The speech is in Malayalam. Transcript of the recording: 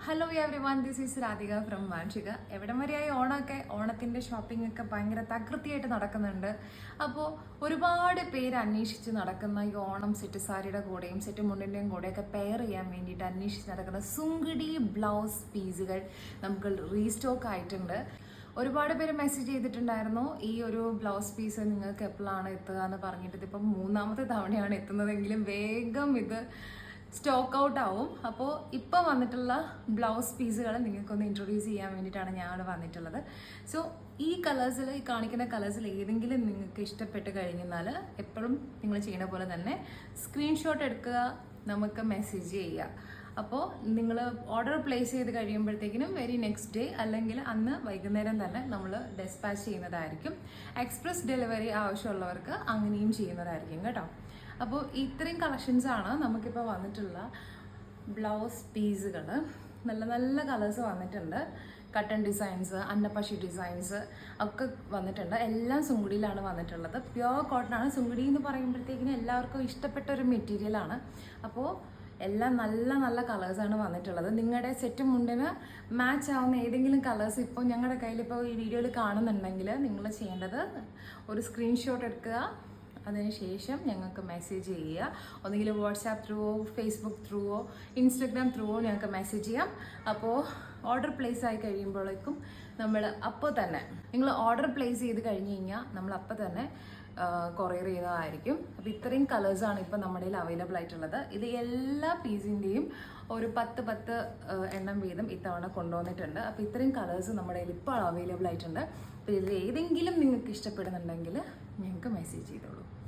Hello everyone, this is Radhika from Vanshika. എവിടം വരെയായി ഓണത്തിൻ്റെ ഷോപ്പിംഗ് ഒക്കെ ഭയങ്കര തകൃതിയായിട്ട് നടക്കുന്നുണ്ട്. അപ്പോൾ ഒരുപാട് പേര് അന്വേഷിച്ച് നടക്കുന്ന ഈ ഓണം സെറ്റ് സാരിയുടെ കൂടെയും സെറ്റ് മുണ്ടിൻ്റെയും കൂടെയൊക്കെ പെയർ ചെയ്യാൻ വേണ്ടിയിട്ട് അന്വേഷിച്ച് നടക്കുന്ന സുങ്കിടി ബ്ലൗസ് പീസുകൾ നമുക്ക് റീസ്റ്റോക്ക് ആയിട്ടുണ്ട്. ഒരുപാട് പേര് മെസ്സേജ് ചെയ്തിട്ടുണ്ടായിരുന്നു ഈ ഒരു ബ്ലൗസ് പീസ് നിങ്ങൾക്ക് എപ്പോഴാണ് എത്തുക എന്ന് പറഞ്ഞിട്ട്. ഇതിപ്പം മൂന്നാമത്തെ തവണയാണ് എത്തുന്നതെങ്കിലും വേഗം ഇത് സ്റ്റോക്ക് ഔട്ട് ആവും. അപ്പോൾ ഇപ്പോൾ വന്നിട്ടുള്ള ബ്ലൗസ് പീസുകൾ നിങ്ങൾക്കൊന്ന് ഇൻട്രൊഡ്യൂസ് ചെയ്യാൻ വേണ്ടിയിട്ടാണ് ഞാൻ വന്നിട്ടുള്ളത്. സോ ഈ കളേഴ്സിൽ, ഈ കാണിക്കുന്ന കളേഴ്സിൽ ഏതെങ്കിലും നിങ്ങൾക്ക് ഇഷ്ടപ്പെട്ട് കഴിഞ്ഞാൽ എപ്പോഴും നിങ്ങൾ ചെയ്യുന്ന പോലെ തന്നെ സ്ക്രീൻഷോട്ട് എടുക്കുക, നമുക്ക് മെസ്സേജ് ചെയ്യുക. അപ്പോൾ നിങ്ങൾ ഓർഡർ പ്ലേസ് ചെയ്ത് കഴിയുമ്പോഴത്തേക്കിനും വെരി നെക്സ്റ്റ് ഡേ അല്ലെങ്കിൽ അന്ന് വൈകുന്നേരം തന്നെ നമ്മൾ ഡെസ്പാച്ച് ചെയ്യുന്നതായിരിക്കും. എക്സ്പ്രസ് ഡെലിവറി ആവശ്യമുള്ളവർക്ക് അങ്ങനെയും ചെയ്യുന്നതായിരിക്കും കേട്ടോ. അപ്പോൾ ഇത്രയും കളക്ഷൻസാണ് നമുക്കിപ്പോൾ വന്നിട്ടുള്ള ബ്ലൗസ് പീസുകൾ. നല്ല നല്ല കളേഴ്സ് വന്നിട്ടുണ്ട്. കട്ടൺ ഡിസൈൻസ്, അന്നപ്പശി ഡിസൈൻസ് ഒക്കെ വന്നിട്ടുണ്ട്. എല്ലാം സുങ്കുടിയിലാണ് വന്നിട്ടുള്ളത്. പ്യുവർ കോട്ടൺ ആണ്. സുങ്കുടി എന്ന് പറയുമ്പോഴത്തേക്കിനും എല്ലാവർക്കും ഇഷ്ടപ്പെട്ട ഒരു മെറ്റീരിയലാണ്. അപ്പോൾ എല്ലാം നല്ല നല്ല കളേഴ്സാണ് വന്നിട്ടുള്ളത്. നിങ്ങളുടെ സെറ്റ് മുണ്ടിന് മാച്ച് ആവുന്ന ഏതെങ്കിലും കളേഴ്സ് ഇപ്പോൾ ഞങ്ങളുടെ കയ്യിലിപ്പോൾ ഈ വീഡിയോയിൽ കാണുന്നുണ്ടെങ്കിൽ നിങ്ങൾ ചെയ്യേണ്ടത് ഒരു സ്ക്രീൻഷോട്ട് എടുക്കുക, അതിനുശേഷം ഞങ്ങൾക്ക് മെസ്സേജ് ചെയ്യുക. ഒന്നുകിൽ വാട്സാപ്പ് ത്രൂവോ, ഫേസ്ബുക്ക് ത്രൂവോ, ഇൻസ്റ്റഗ്രാം ത്രൂവോ ഞങ്ങൾക്ക് മെസ്സേജ് ചെയ്യാം. അപ്പോൾ ഓർഡർ പ്ലേസ് ആയി കഴിയുമ്പോഴേക്കും നമ്മൾ അപ്പോൾ തന്നെ, നിങ്ങൾ ഓർഡർ പ്ലേസ് ചെയ്ത് കഴിഞ്ഞ് കഴിഞ്ഞാൽ നമ്മൾ അപ്പോൾ തന്നെ കൊറിയർ ചെയ്യുന്നതായിരിക്കും. അപ്പോൾ ഇത്രയും കളേഴ്സാണ് ഇപ്പോൾ നമ്മുടെ കയ്യിൽ അവൈലബിൾ ആയിട്ടുള്ളത്. ഇത് എല്ലാ പീസിൻ്റെയും ഒരു 10 എണ്ണം വീതം ഇത്തവണ കൊണ്ടുവന്നിട്ടുണ്ട്. അപ്പോൾ ഇത്രയും കളേഴ്സ് നമ്മുടെ കയ്യിൽ ഇപ്പോൾ അവൈലബിൾ ആയിട്ടുണ്ട്. അപ്പോൾ ഇതിൽ ഏതെങ്കിലും നിങ്ങൾക്ക് ഇഷ്ടപ്പെടുന്നുണ്ടെങ്കിൽ ഞങ്ങൾക്ക് മെസ്സേജ് ചെയ്തോളൂ.